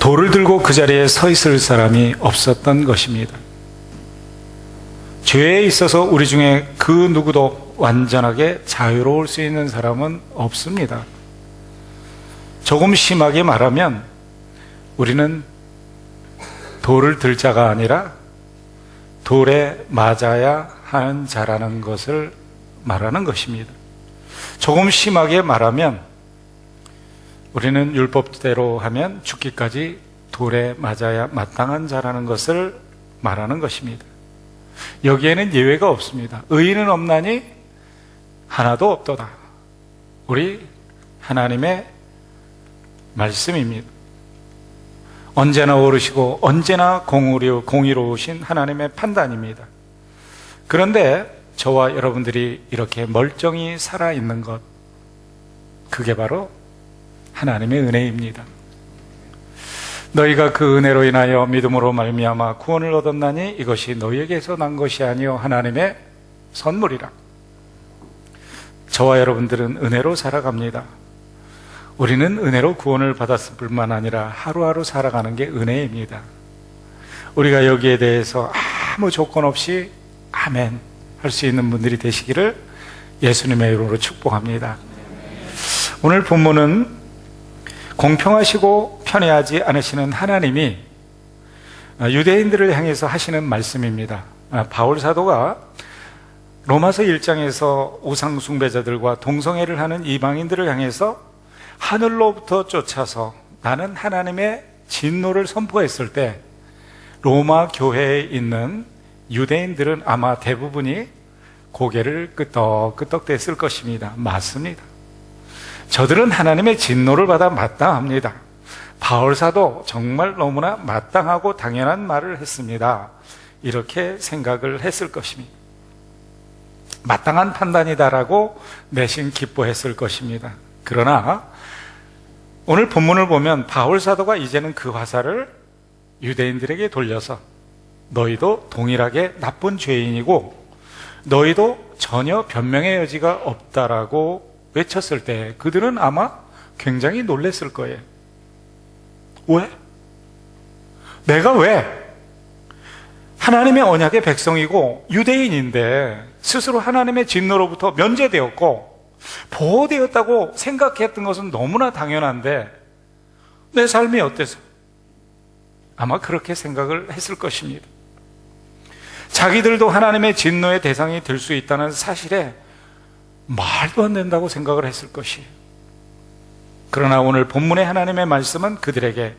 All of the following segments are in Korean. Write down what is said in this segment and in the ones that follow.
돌을 들고 그 자리에 서 있을 사람이 없었던 것입니다. 죄에 있어서 우리 중에 그 누구도 완전하게 자유로울 수 있는 사람은 없습니다. 조금 심하게 말하면 우리는 돌을 들 자가 아니라 돌에 맞아야 하는 자라는 것을 말하는 것입니다. 조금 심하게 말하면 우리는 율법대로 하면 죽기까지 돌에 맞아야 마땅한 자라는 것을 말하는 것입니다. 여기에는 예외가 없습니다. 의인은 없나니 하나도 없도다. 우리 하나님의 말씀입니다. 언제나 옳으시고 언제나 공의로우신 하나님의 판단입니다. 그런데 저와 여러분들이 이렇게 멀쩡히 살아있는 것, 그게 바로 하나님의 은혜입니다. 너희가 그 은혜로 인하여 믿음으로 말미암아 구원을 얻었나니 이것이 너희에게서 난 것이 아니요 하나님의 선물이라. 저와 여러분들은 은혜로 살아갑니다. 우리는 은혜로 구원을 받았을 뿐만 아니라 하루하루 살아가는 게 은혜입니다. 우리가 여기에 대해서 아무 조건 없이 아멘 할 수 있는 분들이 되시기를 예수님의 이름으로 축복합니다. 오늘 본문은 공평하시고 편애하지 않으시는 하나님이 유대인들을 향해서 하시는 말씀입니다. 바울 사도가 로마서 1장에서 우상 숭배자들과 동성애를 하는 이방인들을 향해서 하늘로부터 쫓아서 나는 하나님의 진노를 선포했을 때 로마 교회에 있는 유대인들은 아마 대부분이 고개를 끄덕끄덕 댔을 것입니다. 맞습니다. 저들은 하나님의 진노를 받아 마땅합니다. 바울사도 정말 너무나 마땅하고 당연한 말을 했습니다. 이렇게 생각을 했을 것입니다. 마땅한 판단이다라고 내심 기뻐했을 것입니다. 그러나 오늘 본문을 보면 바울사도가 이제는 그 화살을 유대인들에게 돌려서 너희도 동일하게 나쁜 죄인이고 너희도 전혀 변명의 여지가 없다라고 외쳤을 때 그들은 아마 굉장히 놀랐을 거예요. 왜? 내가 왜? 하나님의 언약의 백성이고 유대인인데 스스로 하나님의 진노로부터 면제되었고 보호되었다고 생각했던 것은 너무나 당연한데 내 삶이 어때서? 아마 그렇게 생각을 했을 것입니다. 자기들도 하나님의 진노의 대상이 될 수 있다는 사실에 말도 안 된다고 생각을 했을 것이에요. 그러나 오늘 본문의 하나님의 말씀은 그들에게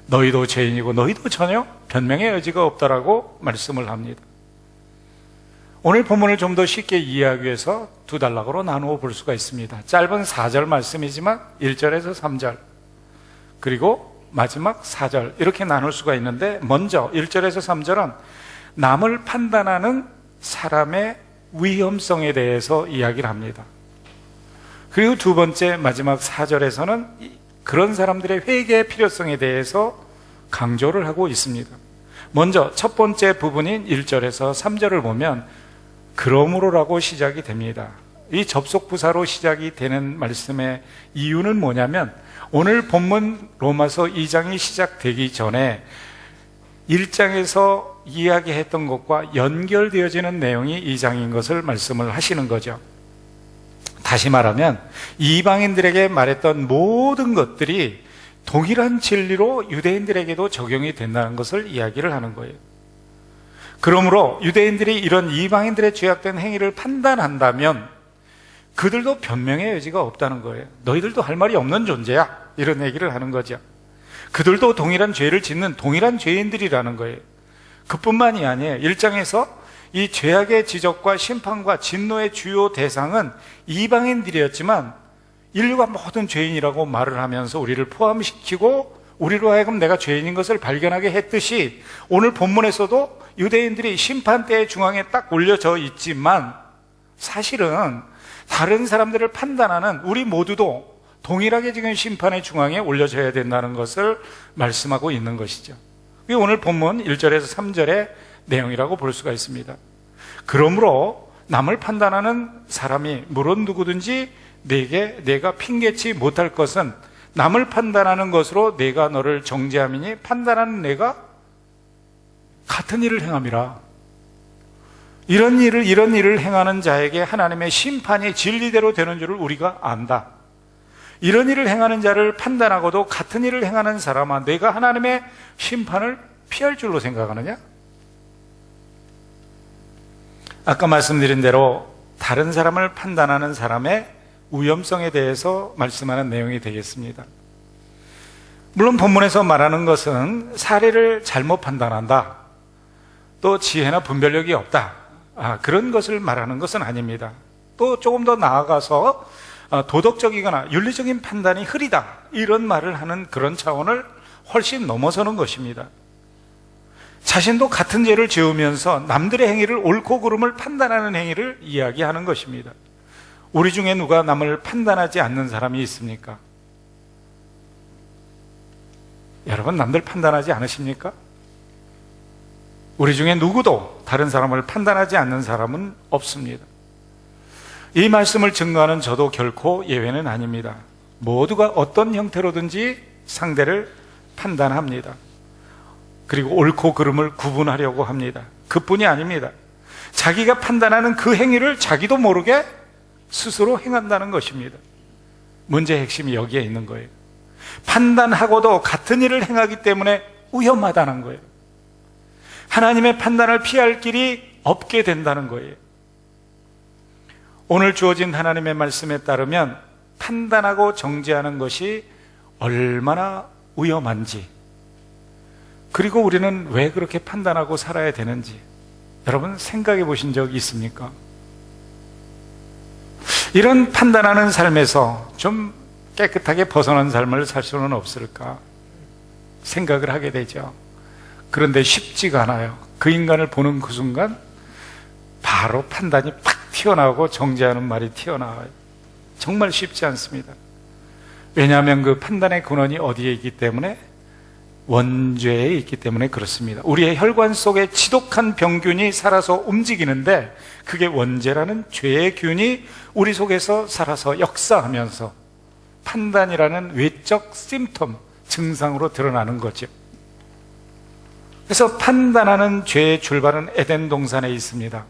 너희도 죄인이고 너희도 전혀 변명의 여지가 없다라고 말씀을 합니다. 오늘 본문을 좀 더 쉽게 이해하기 위해서 두 단락으로 나누어 볼 수가 있습니다. 짧은 4절 말씀이지만 1절에서 3절 그리고 마지막 4절 이렇게 나눌 수가 있는데 먼저 1절에서 3절은 남을 판단하는 사람의 위험성에 대해서 이야기를 합니다. 그리고 두 번째 마지막 4절에서는 그런 사람들의 회개의 필요성에 대해서 강조를 하고 있습니다. 먼저 첫 번째 부분인 1절에서 3절을 보면 그러므로라고 시작이 됩니다. 이 접속부사로 시작이 되는 말씀의 이유는 뭐냐면 오늘 본문 로마서 2장이 시작되기 전에 1장에서 이야기했던 것과 연결되어지는 내용이 2장인 것을 말씀을 하시는 거죠. 다시 말하면 이방인들에게 말했던 모든 것들이 동일한 진리로 유대인들에게도 적용이 된다는 것을 이야기를 하는 거예요. 그러므로 유대인들이 이런 이방인들의 죄악된 행위를 판단한다면 그들도 변명의 여지가 없다는 거예요. 너희들도 할 말이 없는 존재야 이런 얘기를 하는 거죠. 그들도 동일한 죄를 짓는 동일한 죄인들이라는 거예요. 그뿐만이 아니에요. 1장에서 이 죄악의 지적과 심판과 진노의 주요 대상은 이방인들이었지만 인류가 모든 죄인이라고 말을 하면서 우리를 포함시키고 우리로 하여금 내가 죄인인 것을 발견하게 했듯이 오늘 본문에서도 유대인들이 심판대의 중앙에 딱 올려져 있지만 사실은 다른 사람들을 판단하는 우리 모두도 동일하게 지금 심판의 중앙에 올려져야 된다는 것을 말씀하고 있는 것이죠. 그게 오늘 본문 1절에서 3절의 내용이라고 볼 수가 있습니다. 그러므로 남을 판단하는 사람이 물론 누구든지 내가 핑계치 못할 것은 남을 판단하는 것으로 내가 너를 정죄함이니 판단하는 내가 같은 일을 행함이라. 이런 일을 행하는 자에게 하나님의 심판이 진리대로 되는 줄을 우리가 안다. 이런 일을 행하는 자를 판단하고도 같은 일을 행하는 사람아, 내가 하나님의 심판을 피할 줄로 생각하느냐? 아까 말씀드린 대로 다른 사람을 판단하는 사람의 위험성에 대해서 말씀하는 내용이 되겠습니다. 물론 본문에서 말하는 것은 사례를 잘못 판단한다, 또 지혜나 분별력이 없다, 그런 것을 말하는 것은 아닙니다. 또 조금 더 나아가서 도덕적이거나 윤리적인 판단이 흐리다, 이런 말을 하는 그런 차원을 훨씬 넘어서는 것입니다. 자신도 같은 죄를 지으면서 남들의 행위를 옳고 그름을 판단하는 행위를 이야기하는 것입니다. 우리 중에 누가 남을 판단하지 않는 사람이 있습니까? 여러분, 남들 판단하지 않으십니까? 우리 중에 누구도 다른 사람을 판단하지 않는 사람은 없습니다. 이 말씀을 증거하는 저도 결코 예외는 아닙니다. 모두가 어떤 형태로든지 상대를 판단합니다. 그리고 옳고 그름을 구분하려고 합니다. 그뿐이 아닙니다. 자기가 판단하는 그 행위를 자기도 모르게 스스로 행한다는 것입니다. 문제의 핵심이 여기에 있는 거예요. 판단하고도 같은 일을 행하기 때문에 위험하다는 거예요. 하나님의 판단을 피할 길이 없게 된다는 거예요. 오늘 주어진 하나님의 말씀에 따르면 판단하고 정죄하는 것이 얼마나 위험한지, 그리고 우리는 왜 그렇게 판단하고 살아야 되는지 여러분 생각해 보신 적 있습니까? 이런 판단하는 삶에서 좀 깨끗하게 벗어난 삶을 살 수는 없을까 생각을 하게 되죠. 그런데 쉽지가 않아요. 그 인간을 보는 그 순간 바로 판단이 팍 튀어나오고 정죄하는 말이 튀어나와요. 정말 쉽지 않습니다. 왜냐하면 그 판단의 근원이 어디에 있기 때문에, 원죄에 있기 때문에 그렇습니다. 우리의 혈관 속에 지독한 병균이 살아서 움직이는데 그게 원죄라는 죄의 균이 우리 속에서 살아서 역사하면서 판단이라는 외적 심텀, 증상으로 드러나는 거죠. 그래서 판단하는 죄의 출발은 에덴 동산에 있습니다.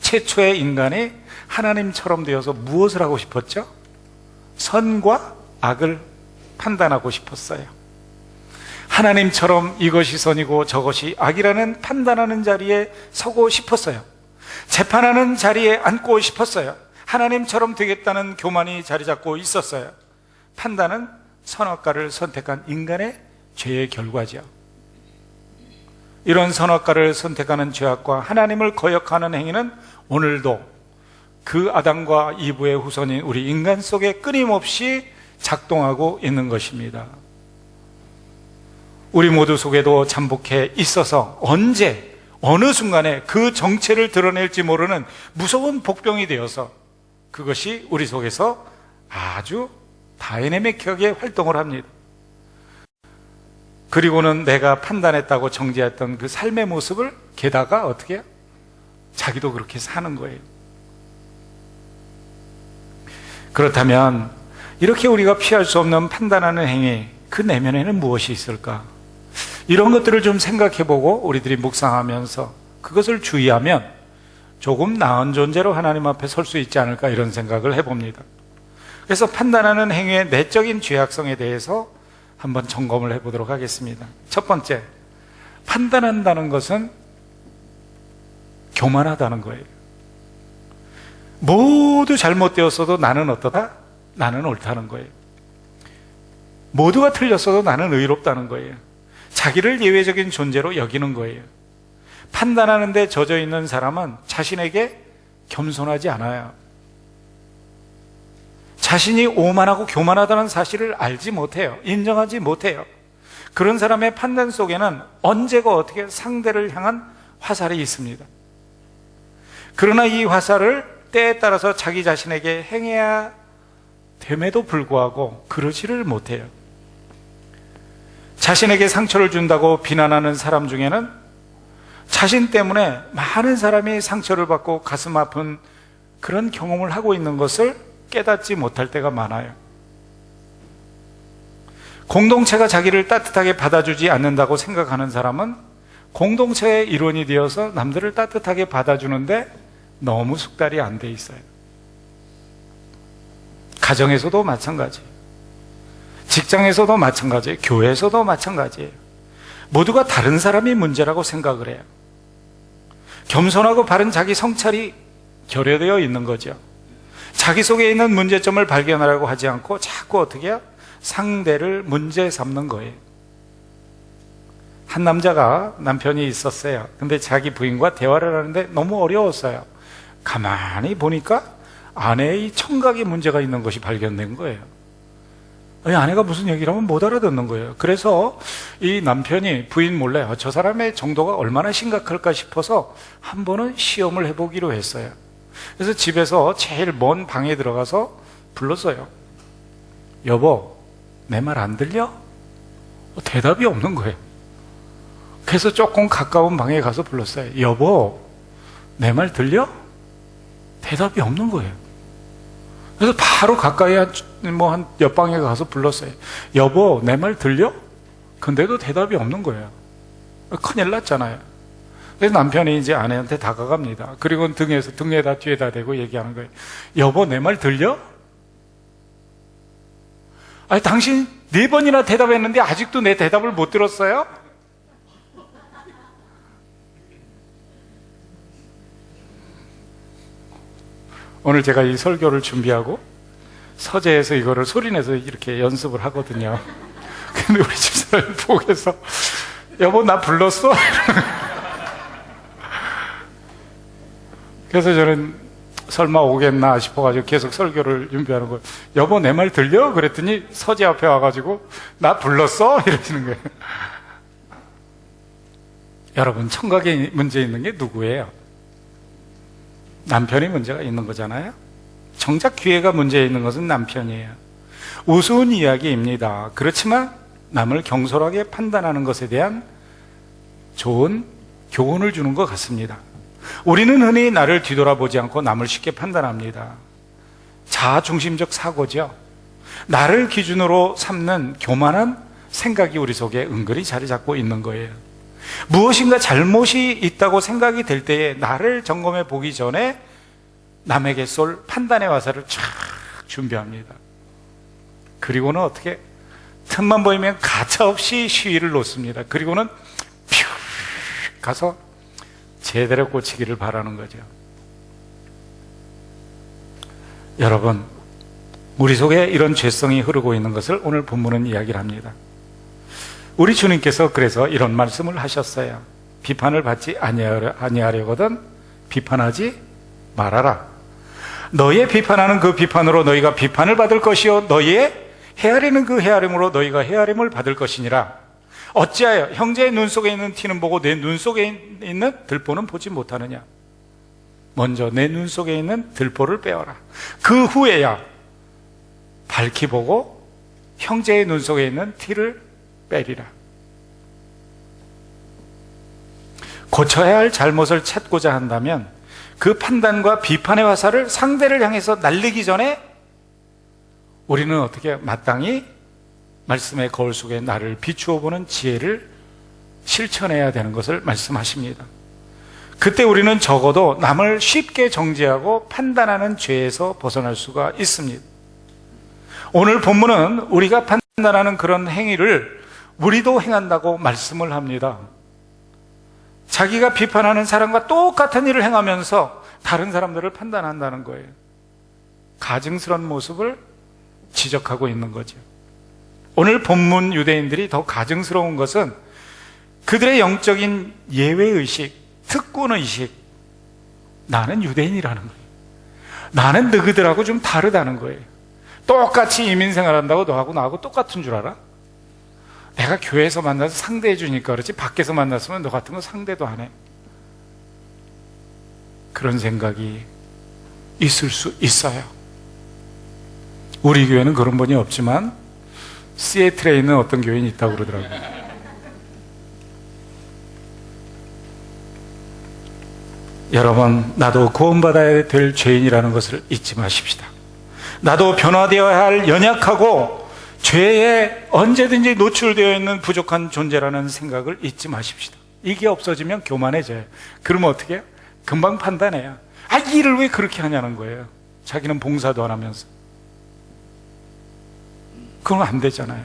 최초의 인간이 하나님처럼 되어서 무엇을 하고 싶었죠? 선과 악을 판단하고 싶었어요. 하나님처럼 이것이 선이고 저것이 악이라는 판단하는 자리에 서고 싶었어요. 재판하는 자리에 앉고 싶었어요. 하나님처럼 되겠다는 교만이 자리 잡고 있었어요. 판단은 선악과를 선택한 인간의 죄의 결과죠. 이런 선악과를 선택하는 죄악과 하나님을 거역하는 행위는 오늘도 그 아담과 이브의 후손인 우리 인간 속에 끊임없이 작동하고 있는 것입니다. 우리 모두 속에도 잠복해 있어서 언제 어느 순간에 그 정체를 드러낼지 모르는 무서운 복병이 되어서 그것이 우리 속에서 아주 다이내믹하게 활동을 합니다. 그리고는 내가 판단했다고 정죄했던 그 삶의 모습을 게다가 어떻게 해요? 자기도 그렇게 사는 거예요. 그렇다면 이렇게 우리가 피할 수 없는 판단하는 행위, 그 내면에는 무엇이 있을까? 이런 것들을 좀 생각해보고 우리들이 묵상하면서 그것을 주의하면 조금 나은 존재로 하나님 앞에 설 수 있지 않을까, 이런 생각을 해봅니다. 그래서 판단하는 행위의 내적인 죄악성에 대해서 한번 점검을 해보도록 하겠습니다. 첫 번째, 판단한다는 것은 교만하다는 거예요. 모두 잘못되었어도 나는 어떠다? 나는 옳다는 거예요. 모두가 틀렸어도 나는 의롭다는 거예요. 자기를 예외적인 존재로 여기는 거예요. 판단하는 데 젖어 있는 사람은 자신에게 겸손하지 않아요. 자신이 오만하고 교만하다는 사실을 알지 못해요. 인정하지 못해요. 그런 사람의 판단 속에는 언제가 어떻게 상대를 향한 화살이 있습니다. 그러나 이 화살을 때에 따라서 자기 자신에게 행해야 됨에도 불구하고 그러지를 못해요. 자신에게 상처를 준다고 비난하는 사람 중에는 자신 때문에 많은 사람이 상처를 받고 가슴 아픈 그런 경험을 하고 있는 것을 깨닫지 못할 때가 많아요. 공동체가 자기를 따뜻하게 받아주지 않는다고 생각하는 사람은 공동체의 일원이 되어서 남들을 따뜻하게 받아주는데 너무 숙달이 안 돼 있어요. 가정에서도 마찬가지, 직장에서도 마찬가지예요. 교회에서도 마찬가지예요. 모두가 다른 사람이 문제라고 생각을 해요. 겸손하고 바른 자기 성찰이 결여되어 있는 거죠. 자기 속에 있는 문제점을 발견하려고 하지 않고 자꾸 어떻게 해요? 상대를 문제 삼는 거예요. 한 남자가 남편이 있었어요. 근데 자기 부인과 대화를 하는데 너무 어려웠어요. 가만히 보니까 아내의 청각에 문제가 있는 것이 발견된 거예요. 아내가 무슨 얘기를 하면 못 알아듣는 거예요. 그래서 이 남편이 부인 몰래 저 사람의 정도가 얼마나 심각할까 싶어서 한 번은 시험을 해보기로 했어요. 그래서 집에서 제일 먼 방에 들어가서 불렀어요. 여보, 내 말 안 들려? 대답이 없는 거예요. 그래서 조금 가까운 방에 가서 불렀어요. 여보, 내 말 들려? 대답이 없는 거예요. 그래서 바로 가까이 한 옆방에 가서 불렀어요. 여보, 내 말 들려? 근데도 대답이 없는 거예요. 큰일 났잖아요. 그래서 남편이 이제 아내한테 다가갑니다. 그리고 등에다 뒤에다 대고 얘기하는 거예요. 여보, 내 말 들려? 아니, 당신 4번이나 대답했는데 아직도 내 대답을 못 들었어요? 오늘 제가 이 설교를 준비하고 서재에서 이거를 소리내서 이렇게 연습을 하거든요. 근데 우리 집사람이 보고서 여보, 나 불렀어? 그래서 저는 설마 오겠나 싶어가지고 계속 설교를 준비하는 거예요. 여보, 내 말 들려? 그랬더니 서재 앞에 와가지고 나 불렀어? 이러시는 거예요. 여러분, 청각에 문제 있는 게 누구예요? 남편이 문제가 있는 거잖아요. 정작 귀에가 문제 있는 것은 남편이에요. 우스운 이야기입니다. 그렇지만 남을 경솔하게 판단하는 것에 대한 좋은 교훈을 주는 것 같습니다. 우리는 흔히 나를 뒤돌아보지 않고 남을 쉽게 판단합니다. 자아중심적 사고죠. 나를 기준으로 삼는 교만한 생각이 우리 속에 은근히 자리 잡고 있는 거예요. 무엇인가 잘못이 있다고 생각이 될 때에 나를 점검해 보기 전에 남에게 쏠 판단의 화살을 쫙 준비합니다. 그리고는 어떻게 틈만 보이면 가차없이 시위를 놓습니다. 그리고는 퓨 가서 제대로 꽂히기를 바라는 거죠. 여러분, 우리 속에 이런 죄성이 흐르고 있는 것을 오늘 본문은 이야기를 합니다. 우리 주님께서 그래서 이런 말씀을 하셨어요. 비판을 받지 아니하려거든 비판하지 말아라. 너의 비판하는 그 비판으로 너희가 비판을 받을 것이요 너희의 헤아리는 그 헤아림으로 너희가 헤아림을 받을 것이니라. 어찌하여 형제의 눈 속에 있는 티는 보고 내 눈 속에 있는 들보는 보지 못하느냐. 먼저 내 눈 속에 있는 들보를 빼어라. 그 후에야 밝히 보고 형제의 눈 속에 있는 티를 빼리라. 고쳐야 할 잘못을 찾고자 한다면 그 판단과 비판의 화살을 상대를 향해서 날리기 전에 우리는 어떻게 마땅히 말씀의 거울 속에 나를 비추어 보는 지혜를 실천해야 되는 것을 말씀하십니다. 그때 우리는 적어도 남을 쉽게 정죄하고 판단하는 죄에서 벗어날 수가 있습니다. 오늘 본문은 우리가 판단하는 그런 행위를 우리도 행한다고 말씀을 합니다. 자기가 비판하는 사람과 똑같은 일을 행하면서 다른 사람들을 판단한다는 거예요. 가증스러운 모습을 지적하고 있는 거죠. 오늘 본문 유대인들이 더 가증스러운 것은 그들의 영적인 예외의식, 특권의식, 나는 유대인이라는 거예요. 나는 너희들하고 좀 다르다는 거예요. 똑같이 이민생활한다고 너하고 나하고 똑같은 줄 알아? 내가 교회에서 만나서 상대해 주니까 그렇지 밖에서 만났으면 너 같은 거 상대도 안 해. 그런 생각이 있을 수 있어요. 우리 교회는 그런 분이 없지만 시애틀에 있는 어떤 교인이 있다고 그러더라고요. 여러분, 나도 구원받아야 될 죄인이라는 것을 잊지 마십시다. 나도 변화되어야 할 연약하고 죄에 언제든지 노출되어 있는 부족한 존재라는 생각을 잊지 마십시다. 이게 없어지면 교만해져요. 그러면 어떻게 해요? 금방 판단해요. 이 일을 왜 그렇게 하냐는 거예요. 자기는 봉사도 안 하면서. 그건 안 되잖아요.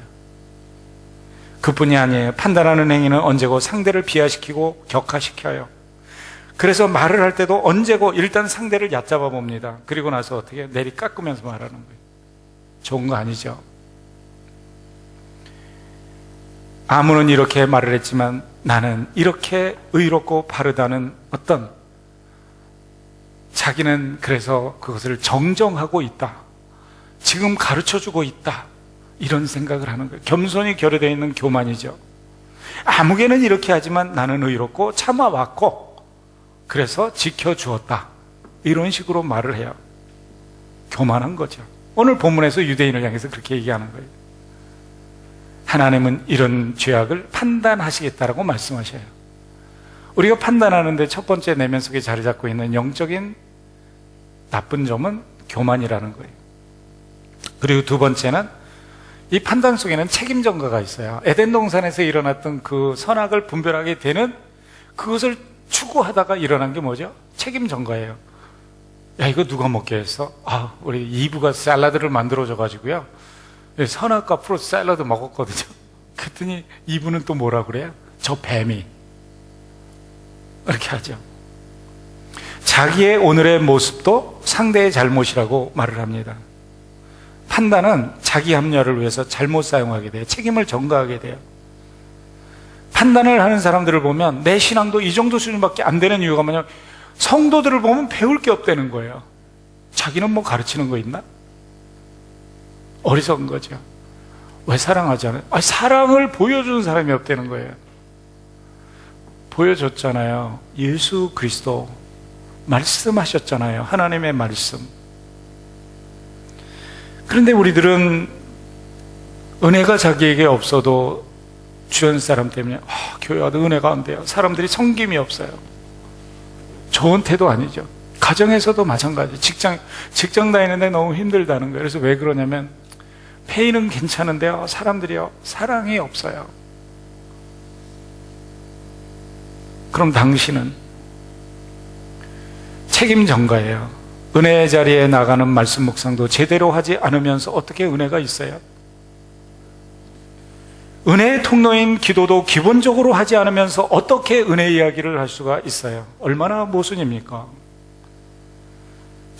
그뿐이 아니에요. 판단하는 행위는 언제고 상대를 비하시키고 격하시켜요. 그래서 말을 할 때도 언제고 일단 상대를 얕잡아 봅니다. 그리고 나서 어떻게 해요? 내리 깎으면서 말하는 거예요. 좋은 거 아니죠. 아무는 이렇게 말을 했지만 나는 이렇게 의롭고 바르다는 어떤, 자기는 그래서 그것을 정정하고 있다, 지금 가르쳐주고 있다, 이런 생각을 하는 거예요. 겸손이 결여되어 있는 교만이죠. 아무개는 이렇게 하지만 나는 의롭고 참아왔고 그래서 지켜주었다, 이런 식으로 말을 해요. 교만한 거죠. 오늘 본문에서 유대인을 향해서 그렇게 얘기하는 거예요. 하나님은 이런 죄악을 판단하시겠다라고 말씀하셔요. 우리가 판단하는데 첫 번째 내면 속에 자리 잡고 있는 영적인 나쁜 점은 교만이라는 거예요. 그리고 두 번째는 이 판단 속에는 책임 전가가 있어요. 에덴 동산에서 일어났던 그 선악을 분별하게 되는 그것을 추구하다가 일어난 게 뭐죠? 책임 전가예요. 야, 이거 누가 먹게 했어? 우리 이브가 샐러드를 만들어줘 가지고요, 선악과 프루트 샐러드 먹었거든요. 그랬더니 이브는 또 뭐라 그래요? 저 뱀이. 이렇게 하죠. 자기의 오늘의 모습도 상대의 잘못이라고 말을 합니다. 판단은 자기 합리화를 위해서 잘못 사용하게 돼요. 책임을 전가하게 돼요. 판단을 하는 사람들을 보면 내 신앙도 이 정도 수준밖에 안 되는 이유가 뭐냐면, 성도들을 보면 배울 게 없다는 거예요. 자기는 뭐 가르치는 거 있나? 어리석은 거죠. 왜 사랑하지 않아요? 사랑을 보여주는 사람이 없다는 거예요. 보여줬잖아요. 예수 그리스도 말씀하셨잖아요. 하나님의 말씀. 그런데 우리들은 은혜가 자기에게 없어도 주변 사람 때문에 교회 와도 은혜가 안 돼요. 사람들이 섬김이 없어요. 좋은 태도 아니죠. 가정에서도 마찬가지. 직장 다니는데 너무 힘들다는 거예요. 그래서 왜 그러냐면, 페이는 괜찮은데요, 사람들이요, 사랑이 없어요. 그럼 당신은 책임 전가예요. 은혜의 자리에 나가는 말씀 묵상도 제대로 하지 않으면서 어떻게 은혜가 있어요? 은혜의 통로인 기도도 기본적으로 하지 않으면서 어떻게 은혜 이야기를 할 수가 있어요? 얼마나 모순입니까?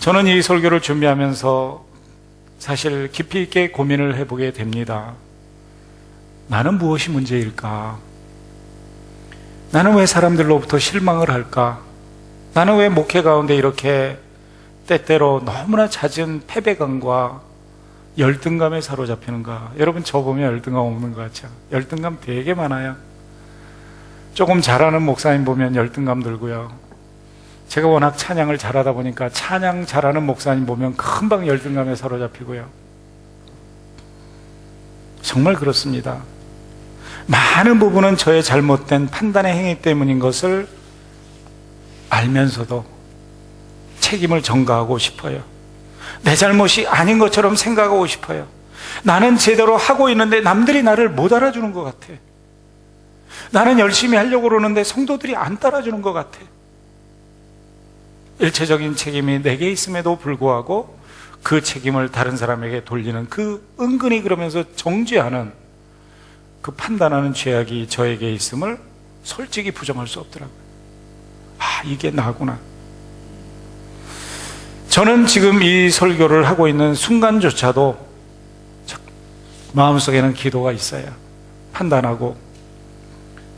저는 이 설교를 준비하면서 사실 깊이 있게 고민을 해보게 됩니다. 나는 무엇이 문제일까? 나는 왜 사람들로부터 실망을 할까? 나는 왜 목회 가운데 이렇게 때때로 너무나 잦은 패배감과 열등감에 사로잡히는가? 여러분, 저 보면 열등감 없는 것 같죠? 열등감 되게 많아요. 조금 잘하는 목사님 보면 열등감 들고요. 제가 워낙 찬양을 잘하다 보니까 찬양 잘하는 목사님 보면 금방 열등감에 사로잡히고요. 정말 그렇습니다. 많은 부분은 저의 잘못된 판단의 행위 때문인 것을 알면서도 책임을 전가하고 싶어요. 내 잘못이 아닌 것처럼 생각하고 싶어요. 나는 제대로 하고 있는데 남들이 나를 못 알아주는 것 같아. 나는 열심히 하려고 그러는데 성도들이 안 따라주는 것 같아. 일체적인 책임이 내게 있음에도 불구하고 그 책임을 다른 사람에게 돌리는 그 은근히 그러면서 정죄하는 그 판단하는 죄악이 저에게 있음을 솔직히 부정할 수 없더라고요. 이게 나구나. 저는 지금 이 설교를 하고 있는 순간조차도 마음속에는 기도가 있어요. 판단하고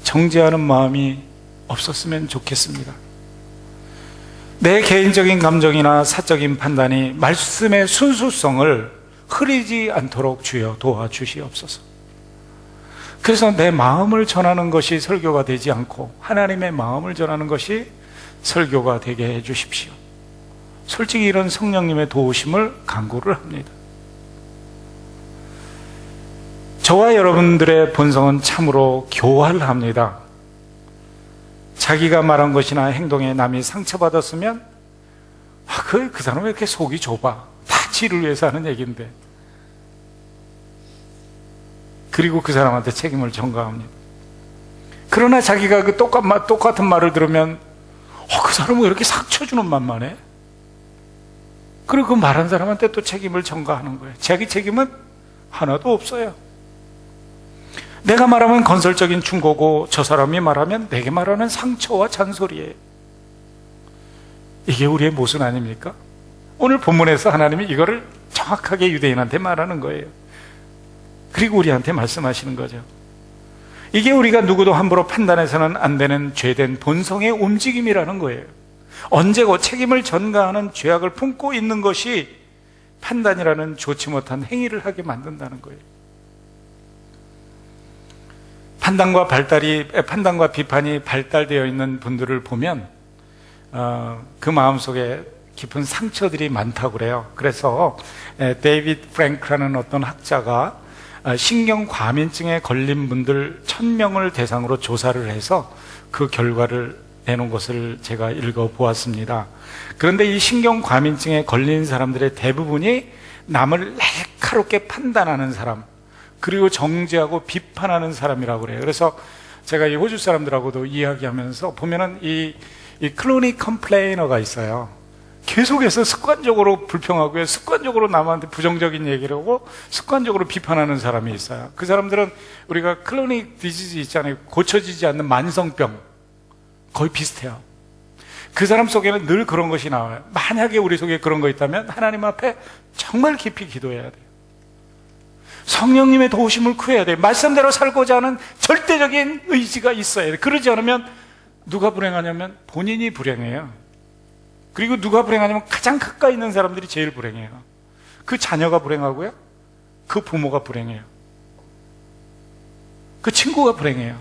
정죄하는 마음이 없었으면 좋겠습니다. 내 개인적인 감정이나 사적인 판단이 말씀의 순수성을 흐리지 않도록 주여 도와주시옵소서. 그래서 내 마음을 전하는 것이 설교가 되지 않고 하나님의 마음을 전하는 것이 설교가 되게 해 주십시오. 솔직히 이런 성령님의 도우심을 간구를 합니다. 저와 여러분들의 본성은 참으로 교활합니다. 자기가 말한 것이나 행동에 남이 상처받았으면 그 사람 왜 이렇게 속이 좁아? 다 지를 위해서 하는 얘기인데. 그리고 그 사람한테 책임을 전가합니다. 그러나 자기가 그 똑같은 말을 들으면 그 사람은 왜 이렇게 상처 주는 말만 해? 그리고 그 말한 사람한테 또 책임을 전가하는 거예요. 자기 책임은 하나도 없어요. 내가 말하면 건설적인 충고고 저 사람이 말하면 내게 말하는 상처와 잔소리예요. 이게 우리의 모순 아닙니까? 오늘 본문에서 하나님이 이거를 정확하게 유대인한테 말하는 거예요. 그리고 우리한테 말씀하시는 거죠. 이게 우리가 누구도 함부로 판단해서는 안 되는 죄된 본성의 움직임이라는 거예요. 언제고 책임을 전가하는 죄악을 품고 있는 것이 판단이라는 좋지 못한 행위를 하게 만든다는 거예요. 판단과 비판이 발달되어 있는 분들을 보면 그 마음속에 깊은 상처들이 많다고 그래요. 그래서 데이비드 프랭크라는 어떤 학자가 신경과민증에 걸린 분들 1000명을 대상으로 조사를 해서 그 결과를 내놓은 것을 제가 읽어보았습니다. 그런데 이 신경과민증에 걸린 사람들의 대부분이 남을 날카롭게 판단하는 사람, 그리고 정죄하고 비판하는 사람이라고 그래요. 그래서 제가 이 호주 사람들하고도 이야기하면서 보면은 이 클로닉 컴플레이너가 있어요. 계속해서 습관적으로 불평하고요, 습관적으로 남한테 부정적인 얘기를 하고 습관적으로 비판하는 사람이 있어요. 그 사람들은 우리가 클로닉 디지즈 있잖아요. 고쳐지지 않는 만성병, 거의 비슷해요. 그 사람 속에는 늘 그런 것이 나와요. 만약에 우리 속에 그런 거 있다면 하나님 앞에 정말 깊이 기도해야 돼요. 성령님의 도우심을 구해야 돼요. 말씀대로 살고자 하는 절대적인 의지가 있어야 돼요. 그러지 않으면 누가 불행하냐면 본인이 불행해요. 그리고 누가 불행하냐면 가장 가까이 있는 사람들이 제일 불행해요. 그 자녀가 불행하고요, 그 부모가 불행해요, 그 친구가 불행해요.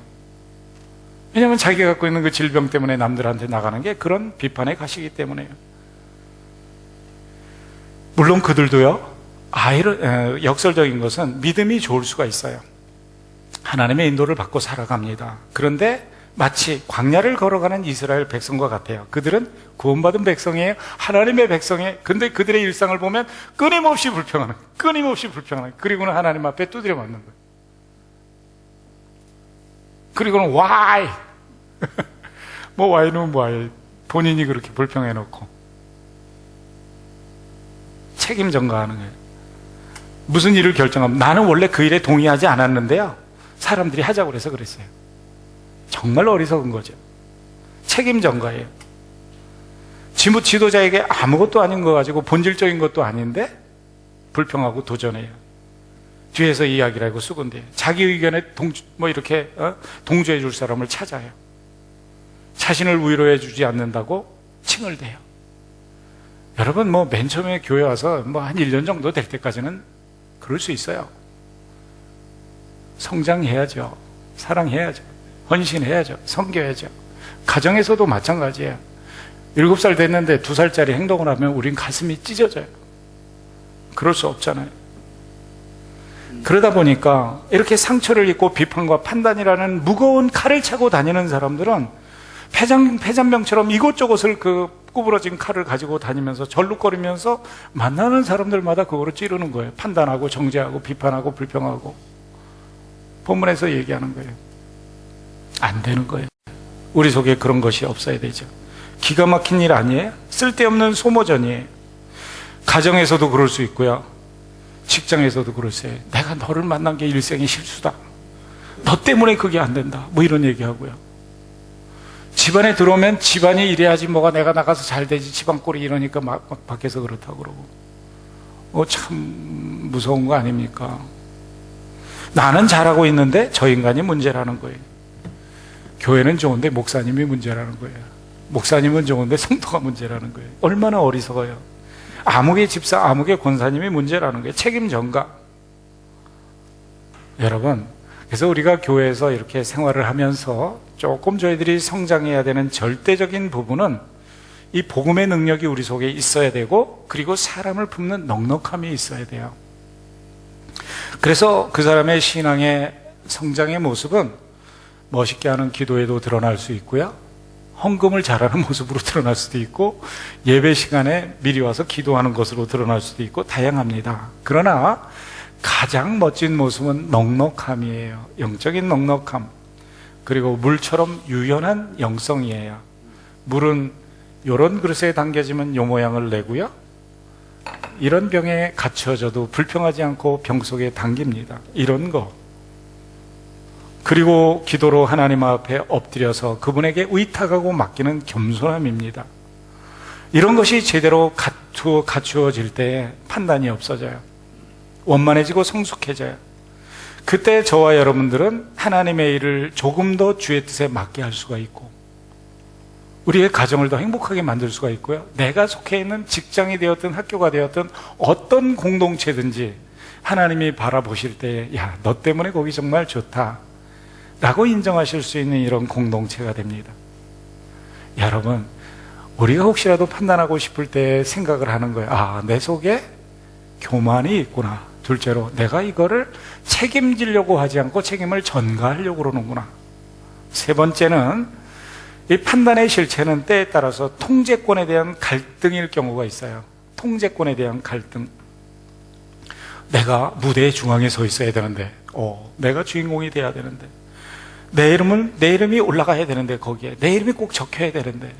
왜냐하면 자기가 갖고 있는 그 질병 때문에 남들한테 나가는 게 그런 비판의 가시기 때문에요. 물론 그들도요, 역설적인 것은 믿음이 좋을 수가 있어요. 하나님의 인도를 받고 살아갑니다. 그런데 마치 광야를 걸어가는 이스라엘 백성과 같아요. 그들은 구원받은 백성이에요. 하나님의 백성이에요. 근데 그들의 일상을 보면 끊임없이 불평하는, 그리고는 하나님 앞에 두드려 맞는 거예요. 그리고는 why? 뭐 why는 why? 본인이 그렇게 불평해놓고 책임 전가하는 거예요. 무슨 일을 결정하면 나는 원래 그 일에 동의하지 않았는데요, 사람들이 하자고 그래서 그랬어요. 정말 어리석은 거죠. 책임 전가예요. 지도자에게 아무것도 아닌 거 가지고 본질적인 것도 아닌데 불평하고 도전해요. 뒤에서 이야기를 하고 수군대요. 자기 의견에 동조해 줄 사람을 찾아요. 자신을 위로해 주지 않는다고 칭을 대요. 여러분, 맨 처음에 교회 와서 한 1년 정도 될 때까지는 그럴 수 있어요. 성장해야죠. 사랑해야죠. 헌신해야죠. 섬겨야죠. 가정에서도 마찬가지예요. 7살 됐는데 2살짜리 행동을 하면 우린 가슴이 찢어져요. 그럴 수 없잖아요. 그러다 보니까 이렇게 상처를 입고 비판과 판단이라는 무거운 칼을 차고 다니는 사람들은 폐잔병처럼 이곳저곳을 그 구부러진 칼을 가지고 다니면서 절룩거리면서 만나는 사람들마다 그거로 찌르는 거예요. 판단하고 정죄하고 비판하고 불평하고. 본문에서 얘기하는 거예요. 안 되는 거예요. 우리 속에 그런 것이 없어야 되죠. 기가 막힌 일 아니에요? 쓸데없는 소모전이에요. 가정에서도 그럴 수 있고요, 직장에서도 그럴 수 있어요. 내가 너를 만난 게 일생의 실수다, 너 때문에 그게 안 된다, 이런 얘기하고요. 집안에 들어오면 집안이 이래야지 뭐가 내가 나가서 잘 되지, 집안 꼴이 이러니까 막 밖에서 그렇다고 그러고. 참 무서운 거 아닙니까? 나는 잘하고 있는데 저 인간이 문제라는 거예요. 교회는 좋은데 목사님이 문제라는 거예요. 목사님은 좋은데 성도가 문제라는 거예요. 얼마나 어리석어요. 아무개 집사, 아무개 권사님이 문제라는 거예요. 책임 전가. 여러분, 그래서 우리가 교회에서 이렇게 생활을 하면서 조금 저희들이 성장해야 되는 절대적인 부분은 이 복음의 능력이 우리 속에 있어야 되고, 그리고 사람을 품는 넉넉함이 있어야 돼요. 그래서 그 사람의 신앙의 성장의 모습은 멋있게 하는 기도에도 드러날 수 있고요, 헌금을 잘하는 모습으로 드러날 수도 있고, 예배 시간에 미리 와서 기도하는 것으로 드러날 수도 있고, 다양합니다. 그러나 가장 멋진 모습은 넉넉함이에요. 영적인 넉넉함. 그리고 물처럼 유연한 영성이에요. 물은 이런 그릇에 담겨지면 요 모양을 내고요, 이런 병에 갇혀져도 불평하지 않고 병 속에 담깁니다. 이런 거. 그리고 기도로 하나님 앞에 엎드려서 그분에게 의탁하고 맡기는 겸손함입니다. 이런 것이 제대로 갖추어질 때 판단이 없어져요. 원만해지고 성숙해져요. 그때 저와 여러분들은 하나님의 일을 조금 더 주의 뜻에 맞게 할 수가 있고, 우리의 가정을 더 행복하게 만들 수가 있고요, 내가 속해 있는 직장이 되었든 학교가 되었든 어떤 공동체든지 하나님이 바라보실 때, 야, 너 때문에 거기 정말 좋다 라고 인정하실 수 있는 이런 공동체가 됩니다. 여러분, 우리가 혹시라도 판단하고 싶을 때 생각을 하는 거예요. 아, 내 속에 교만이 있구나. 둘째로, 내가 이거를 책임지려고 하지 않고 책임을 전가하려고 그러는구나. 세 번째는, 이 판단의 실체는 때에 따라서 통제권에 대한 갈등일 경우가 있어요. 통제권에 대한 갈등. 내가 무대의 중앙에 서 있어야 되는데, 내가 주인공이 돼야 되는데, 내 이름이 올라가야 되는데, 거기에 내 이름이 꼭 적혀야 되는데,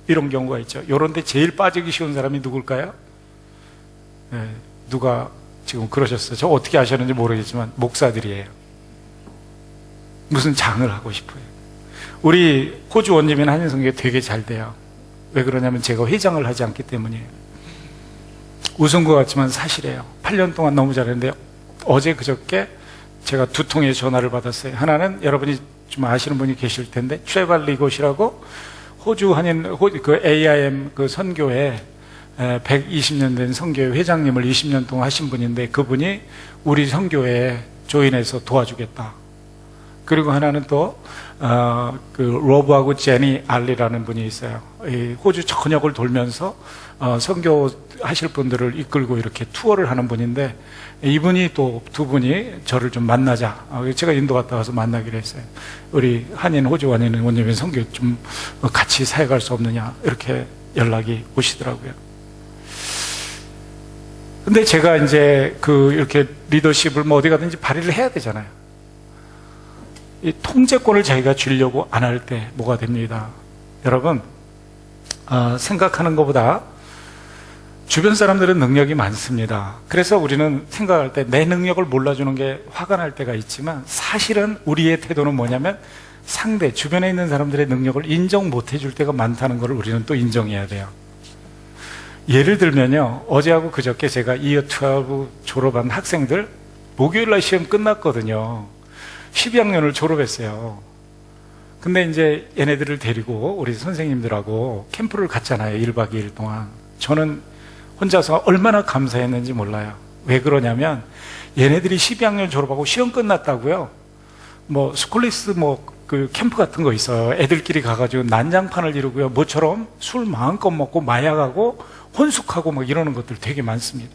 이런 경우가 있죠. 요런데 제일 빠지기 쉬운 사람이 누굴까요? 네, 누가 지금 그러셨어요. 저 어떻게 아셨는지 모르겠지만 목사들이에요. 무슨 장을 하고 싶어요. 우리 호주 원주민 한인선교회 되게 잘 돼요. 왜 그러냐면 제가 회장을 하지 않기 때문이에요. 웃은 것 같지만 사실이에요. 8년 동안 너무 잘했는데요, 어제 그저께 제가 두 통의 전화를 받았어요. 하나는 여러분이 좀 아시는 분이 계실 텐데, 트레발 리곳이라고 호주 한인 그 AIM 그 선교회 120년 된 선교회 회장님을 20년 동안 하신 분인데, 그분이 우리 선교회에 조인해서 도와주겠다. 그리고 하나는 또 그 로브하고 제니 알리라는 분이 있어요. 이 호주 전역을 돌면서 선교하실 분들을 이끌고 이렇게 투어를 하는 분인데, 이분이 또 두 분이 저를 좀 만나자. 제가 인도 갔다 와서 만나기로 했어요. 우리 한인 호주 원주민 선교 좀 같이 사역할 수 없느냐, 이렇게 연락이 오시더라고요. 근데 제가 이제 이렇게 리더십을 어디 가든지 발휘를 해야 되잖아요. 이 통제권을 자기가 주려고 안 할 때 뭐가 됩니다. 여러분, 생각하는 것보다 주변 사람들은 능력이 많습니다. 그래서 우리는 생각할 때 내 능력을 몰라주는 게 화가 날 때가 있지만, 사실은 우리의 태도는 뭐냐면 상대, 주변에 있는 사람들의 능력을 인정 못 해줄 때가 많다는 걸 우리는 또 인정해야 돼요. 예를 들면요, 어제하고 그저께 제가 이어 12 졸업한 학생들 목요일날 시험 끝났거든요. 12학년을 졸업했어요. 근데 이제 얘네들을 데리고 우리 선생님들하고 캠프를 갔잖아요. 1박 2일 동안. 저는 혼자서 얼마나 감사했는지 몰라요. 왜 그러냐면, 얘네들이 12학년 졸업하고 시험 끝났다고요, 스콜리스 그 캠프 같은 거 있어요. 애들끼리 가가지고 난장판을 이루고요, 모처럼 술 마음껏 먹고 마약하고 혼숙하고 이러는 것들 되게 많습니다.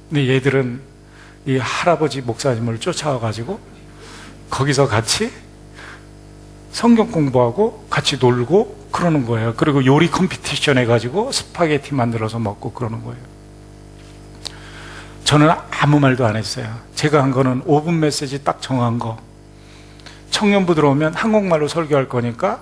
근데 얘들은 이 할아버지 목사님을 쫓아와가지고 거기서 같이 성경 공부하고 같이 놀고 그러는 거예요. 그리고 요리 컴피티션 해가지고 스파게티 만들어서 먹고 그러는 거예요. 저는 아무 말도 안 했어요. 제가 한 거는 5분 메시지 딱 정한 거. 청년부 들어오면 한국말로 설교할 거니까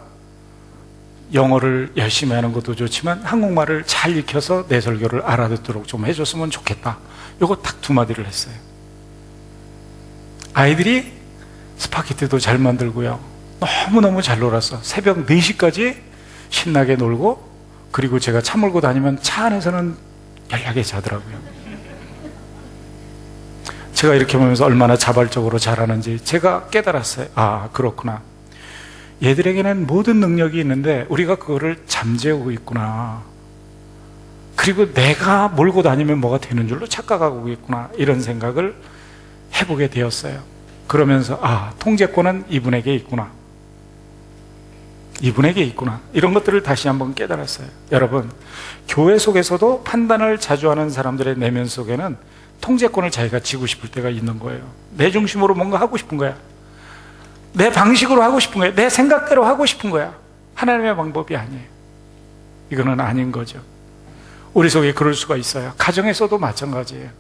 영어를 열심히 하는 것도 좋지만 한국말을 잘 익혀서 내 설교를 알아듣도록 좀 해줬으면 좋겠다. 요거 딱 두 마디를 했어요. 아이들이 스파게티도 잘 만들고요, 너무너무 잘 놀았어. 새벽 4시까지 신나게 놀고, 그리고 제가 차 몰고 다니면 차 안에서는 연락에 자더라고요. 제가 이렇게 보면서 얼마나 자발적으로 잘하는지 제가 깨달았어요. 아, 그렇구나. 얘들에게는 모든 능력이 있는데 우리가 그거를 잠재우고 있구나. 그리고 내가 몰고 다니면 뭐가 되는 줄로 착각하고 있구나. 이런 생각을 해보게 되었어요. 그러면서 통제권은 이분에게 있구나. 이분에게 있구나. 이런 것들을 다시 한번 깨달았어요. 여러분, 교회 속에서도 판단을 자주 하는 사람들의 내면 속에는 통제권을 자기가 쥐고 싶을 때가 있는 거예요. 내 중심으로 뭔가 하고 싶은 거야. 내 방식으로 하고 싶은 거야. 내 생각대로 하고 싶은 거야. 하나님의 방법이 아니에요. 이거는 아닌 거죠. 우리 속에 그럴 수가 있어요. 가정에서도 마찬가지예요.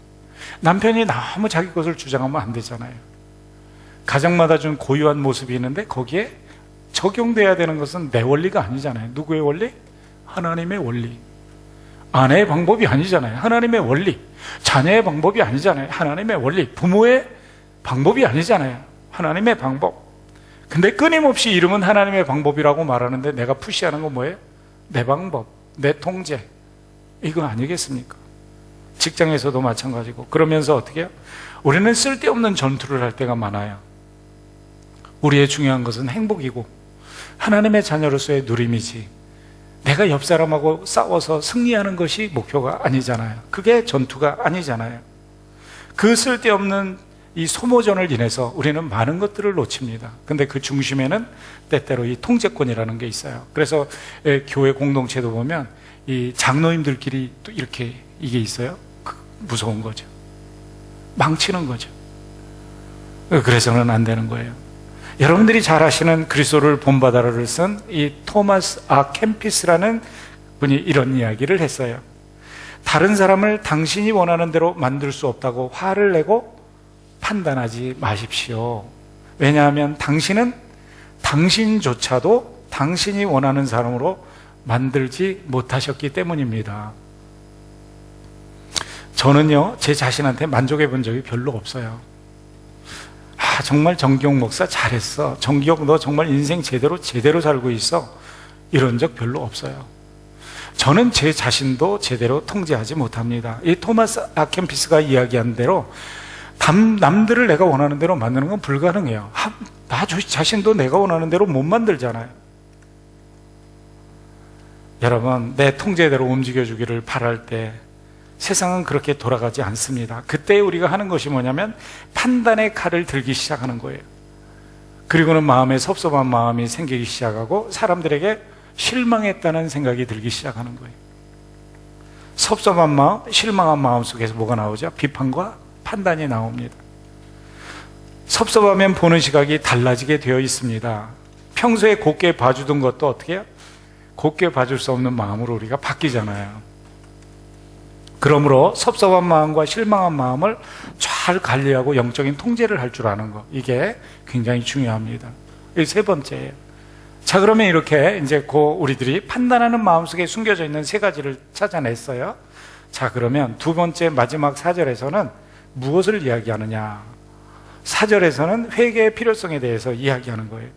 남편이 너무 자기 것을 주장하면 안 되잖아요. 가정마다 준 고유한 모습이 있는데 거기에 적용돼야 되는 것은 내 원리가 아니잖아요. 누구의 원리? 하나님의 원리. 아내의 방법이 아니잖아요. 하나님의 원리. 자녀의 방법이 아니잖아요. 하나님의 원리. 부모의 방법이 아니잖아요. 하나님의 방법. 근데 끊임없이 이름은 하나님의 방법이라고 말하는데 내가 푸시하는 건 뭐예요? 내 방법, 내 통제. 이거 아니겠습니까? 직장에서도 마찬가지고. 그러면서 어떻게 해요? 우리는 쓸데없는 전투를 할 때가 많아요. 우리의 중요한 것은 행복이고 하나님의 자녀로서의 누림이지, 내가 옆 사람하고 싸워서 승리하는 것이 목표가 아니잖아요. 그게 전투가 아니잖아요. 그 쓸데없는 이 소모전을 인해서 우리는 많은 것들을 놓칩니다. 근데 그 중심에는 때때로 이 통제권이라는 게 있어요. 그래서 교회 공동체도 보면 이 장로님들끼리 또 이렇게 이게 있어요. 무서운 거죠. 망치는 거죠. 그래서는 안 되는 거예요. 여러분들이 잘 아시는 그리스도를 본받아라를 쓴 이 토마스 아 캠피스라는 분이 이런 이야기를 했어요. 다른 사람을 당신이 원하는 대로 만들 수 없다고 화를 내고 판단하지 마십시오. 왜냐하면 당신은 당신조차도 당신이 원하는 사람으로 만들지 못하셨기 때문입니다. 저는요, 제 자신한테 만족해 본 적이 별로 없어요. 정말 정기용 목사 잘했어. 정기용 너 정말 인생 제대로 살고 있어. 이런 적 별로 없어요. 저는 제 자신도 제대로 통제하지 못합니다. 이 토마스 아켐피스가 이야기한 대로 남들을 내가 원하는 대로 만드는 건 불가능해요. 나 자신도 내가 원하는 대로 못 만들잖아요. 여러분, 내 통제대로 움직여주기를 바랄 때 세상은 그렇게 돌아가지 않습니다. 그때 우리가 하는 것이 뭐냐면 판단의 칼을 들기 시작하는 거예요. 그리고는 마음에 섭섭한 마음이 생기기 시작하고 사람들에게 실망했다는 생각이 들기 시작하는 거예요. 섭섭한 마음, 실망한 마음 속에서 뭐가 나오죠? 비판과 판단이 나옵니다. 섭섭하면 보는 시각이 달라지게 되어 있습니다. 평소에 곱게 봐주던 것도 어떻게 해요? 곱게 봐줄 수 없는 마음으로 우리가 바뀌잖아요. 그러므로 섭섭한 마음과 실망한 마음을 잘 관리하고 영적인 통제를 할 줄 아는 것, 이게 굉장히 중요합니다. 이게 세 번째예요. 자, 그러면 이렇게 이제 우리들이 판단하는 마음속에 숨겨져 있는 세 가지를 찾아냈어요. 자, 그러면 두 번째 마지막 4절에서는 무엇을 이야기하느냐? 4절에서는 회개의 필요성에 대해서 이야기하는 거예요.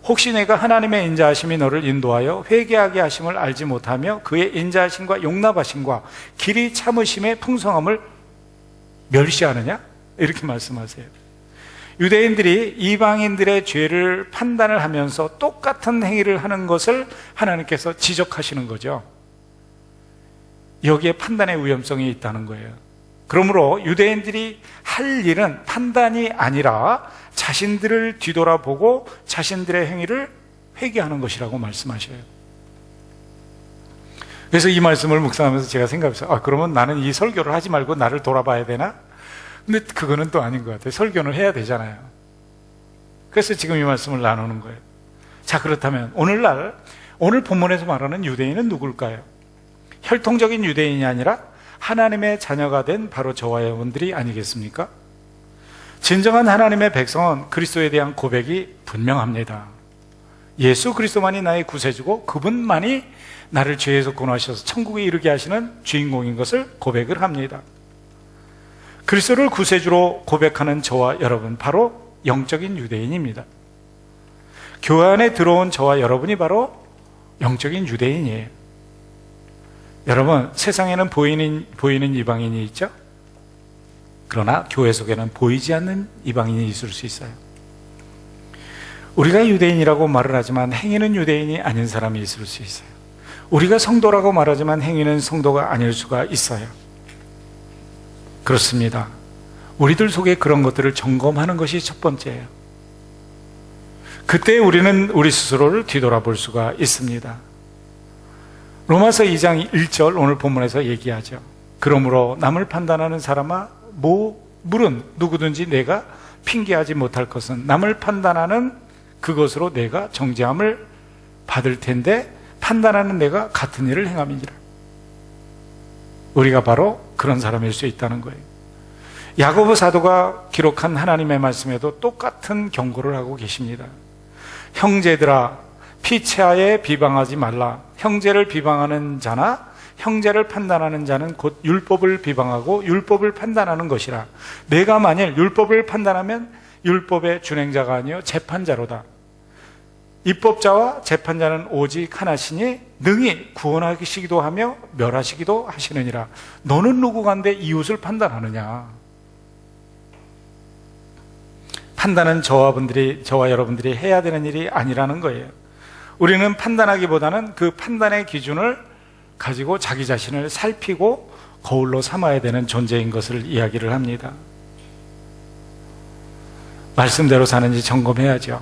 혹시 내가 하나님의 인자하심이 너를 인도하여 회개하게 하심을 알지 못하며 그의 인자하심과 용납하심과 길이 참으심의 풍성함을 멸시하느냐? 이렇게 말씀하세요. 유대인들이 이방인들의 죄를 판단을 하면서 똑같은 행위를 하는 것을 하나님께서 지적하시는 거죠. 여기에 판단의 위험성이 있다는 거예요. 그러므로 유대인들이 할 일은 판단이 아니라 자신들을 뒤돌아보고 자신들의 행위를 회개하는 것이라고 말씀하셔요. 그래서 이 말씀을 묵상하면서 제가 생각했어요. 그러면 나는 이 설교를 하지 말고 나를 돌아봐야 되나? 근데 그거는 또 아닌 것 같아요. 설교는 해야 되잖아요. 그래서 지금 이 말씀을 나누는 거예요. 자, 그렇다면 오늘 본문에서 말하는 유대인은 누굴까요? 혈통적인 유대인이 아니라 하나님의 자녀가 된 바로 저와 여러분들이 아니겠습니까? 진정한 하나님의 백성은 그리스도에 대한 고백이 분명합니다. 예수 그리스도만이 나의 구세주고 그분만이 나를 죄에서 구원하셔서 천국에 이르게 하시는 주인공인 것을 고백을 합니다. 그리스도를 구세주로 고백하는 저와 여러분, 바로 영적인 유대인입니다. 교회 안에 들어온 저와 여러분이 바로 영적인 유대인이에요. 여러분, 세상에는 보이는 이방인이 있죠? 그러나 교회 속에는 보이지 않는 이방인이 있을 수 있어요. 우리가 유대인이라고 말을 하지만 행위는 유대인이 아닌 사람이 있을 수 있어요. 우리가 성도라고 말하지만 행위는 성도가 아닐 수가 있어요. 그렇습니다. 우리들 속에 그런 것들을 점검하는 것이 첫 번째예요. 그때 우리는 우리 스스로를 뒤돌아볼 수가 있습니다. 로마서 2장 1절 오늘 본문에서 얘기하죠. 그러므로 남을 판단하는 사람아, 물은 누구든지 내가 핑계하지 못할 것은 남을 판단하는 그것으로 내가 정죄함을 받을 텐데 판단하는 내가 같은 일을 행함이니라. 우리가 바로 그런 사람일 수 있다는 거예요. 야고보 사도가 기록한 하나님의 말씀에도 똑같은 경고를 하고 계십니다. 형제들아, 피체하에 비방하지 말라. 형제를 비방하는 자나 형제를 판단하는 자는 곧 율법을 비방하고 율법을 판단하는 것이라. 내가 만일 율법을 판단하면 율법의 준행자가 아니요 재판자로다. 입법자와 재판자는 오직 하나시니 능히 구원하시기도 하며 멸하시기도 하시느니라. 너는 누구간데 이웃을 판단하느냐? 판단은 저와 여러분들이 해야 되는 일이 아니라는 거예요. 우리는 판단하기보다는 그 판단의 기준을 가지고 자기 자신을 살피고 거울로 삼아야 되는 존재인 것을 이야기를 합니다. 말씀대로 사는지 점검해야죠.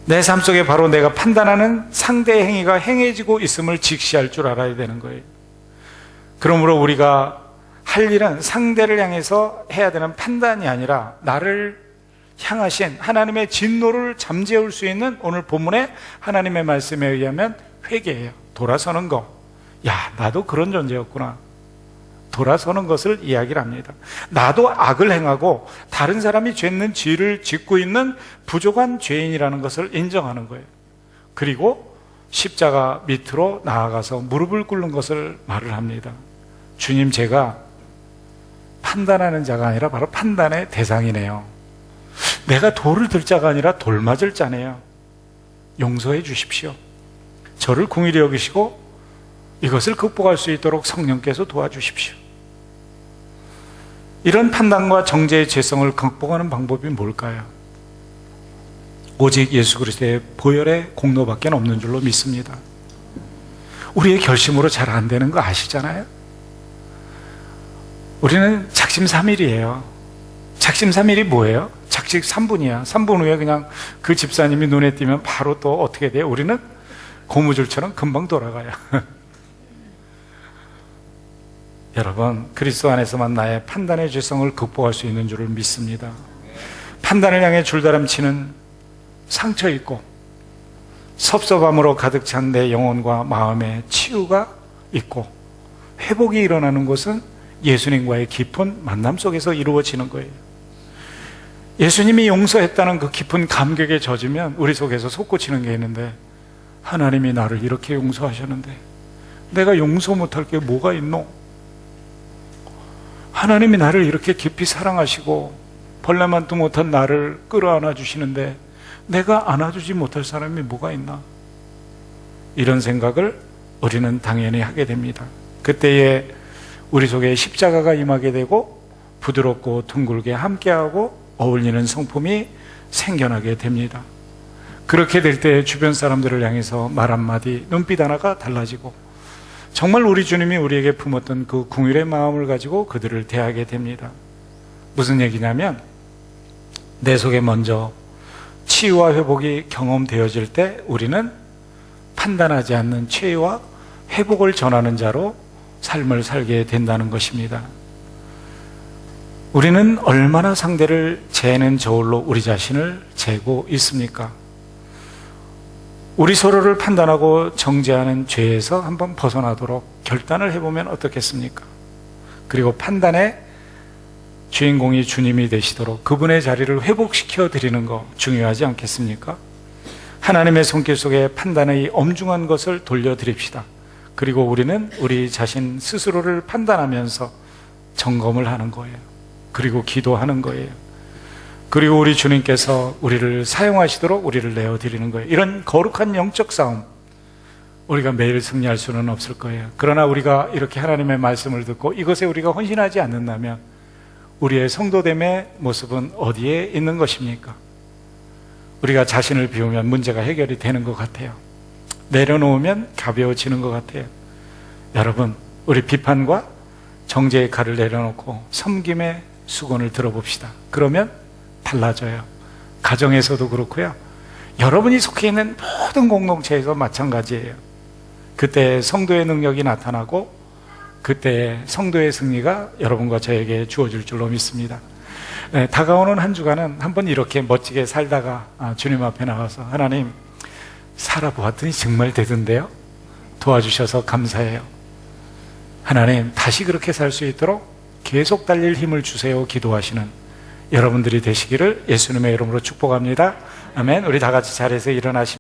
내 삶 속에 바로 내가 판단하는 상대의 행위가 행해지고 있음을 직시할 줄 알아야 되는 거예요. 그러므로 우리가 할 일은 상대를 향해서 해야 되는 판단이 아니라 나를 향하신 하나님의 진노를 잠재울 수 있는 오늘 본문의 하나님의 말씀에 의하면 회개예요. 돌아서는 거. 야, 나도 그런 존재였구나. 돌아서는 것을 이야기를 합니다. 나도 악을 행하고 다른 사람이 죄는 죄를 짓고 있는 부족한 죄인이라는 것을 인정하는 거예요. 그리고 십자가 밑으로 나아가서 무릎을 꿇는 것을 말을 합니다. 주님, 제가 판단하는 자가 아니라 바로 판단의 대상이네요. 내가 돌을 들 자가 아니라 돌 맞을 자네요. 용서해 주십시오. 저를 긍휼히 여기시고 이것을 극복할 수 있도록 성령께서 도와주십시오. 이런 판단과 정죄의 죄성을 극복하는 방법이 뭘까요? 오직 예수 그리스도의 보혈의 공로밖에 없는 줄로 믿습니다. 우리의 결심으로 잘 안 되는 거 아시잖아요? 우리는 작심삼일이에요. 작심삼일이 뭐예요? 작심 3분이야. 3분 후에 그냥 그 집사님이 눈에 띄면 바로 또 어떻게 돼요? 우리는 고무줄처럼 금방 돌아가요. 여러분, 그리스도 안에서만 나의 판단의 죄성을 극복할 수 있는 줄을 믿습니다. 판단을 향해 줄다름치는 상처 있고 섭섭함으로 가득 찬 내 영혼과 마음에 치유가 있고 회복이 일어나는 것은 예수님과의 깊은 만남 속에서 이루어지는 거예요. 예수님이 용서했다는 그 깊은 감격에 젖으면 우리 속에서 솟구치는 게 있는데, 하나님이 나를 이렇게 용서하셨는데 내가 용서 못할 게 뭐가 있노? 하나님이 나를 이렇게 깊이 사랑하시고 벌레만도 못한 나를 끌어안아 주시는데 내가 안아주지 못할 사람이 뭐가 있나? 이런 생각을 우리는 당연히 하게 됩니다. 그때에 우리 속에 십자가가 임하게 되고 부드럽고 둥글게 함께하고 어울리는 성품이 생겨나게 됩니다. 그렇게 될 때 주변 사람들을 향해서 말 한마디, 눈빛 하나가 달라지고 정말 우리 주님이 우리에게 품었던 그 긍휼의 마음을 가지고 그들을 대하게 됩니다. 무슨 얘기냐면, 내 속에 먼저 치유와 회복이 경험되어질 때 우리는 판단하지 않는 치유와 회복을 전하는 자로 삶을 살게 된다는 것입니다. 우리는 얼마나 상대를 재는 저울로 우리 자신을 재고 있습니까? 우리 서로를 판단하고 정죄하는 죄에서 한번 벗어나도록 결단을 해보면 어떻겠습니까? 그리고 판단의 주인공이 주님이 되시도록 그분의 자리를 회복시켜 드리는 거 중요하지 않겠습니까? 하나님의 손길 속에 판단의 엄중한 것을 돌려드립시다. 그리고 우리는 우리 자신 스스로를 판단하면서 점검을 하는 거예요. 그리고 기도하는 거예요. 그리고 우리 주님께서 우리를 사용하시도록 우리를 내어드리는 거예요. 이런 거룩한 영적 싸움, 우리가 매일 승리할 수는 없을 거예요. 그러나 우리가 이렇게 하나님의 말씀을 듣고 이것에 우리가 헌신하지 않는다면 우리의 성도됨의 모습은 어디에 있는 것입니까? 우리가 자신을 비우면 문제가 해결이 되는 것 같아요. 내려놓으면 가벼워지는 것 같아요. 여러분, 우리 비판과 정죄의 칼을 내려놓고 섬김의 수건을 들어봅시다. 그러면 달라져요. 가정에서도 그렇고요. 여러분이 속해 있는 모든 공동체에서 마찬가지예요. 그때 성도의 능력이 나타나고 그때 성도의 승리가 여러분과 저에게 주어질 줄로 믿습니다. 네, 다가오는 한 주간은 한번 이렇게 멋지게 살다가 주님 앞에 나가서, 하나님, 살아보았더니 정말 되던데요? 도와주셔서 감사해요. 하나님, 다시 그렇게 살 수 있도록 계속 달릴 힘을 주세요 기도하시는 여러분들이 되시기를 예수님의 이름으로 축복합니다. 아멘. 우리 다 같이 자리에서 일어나시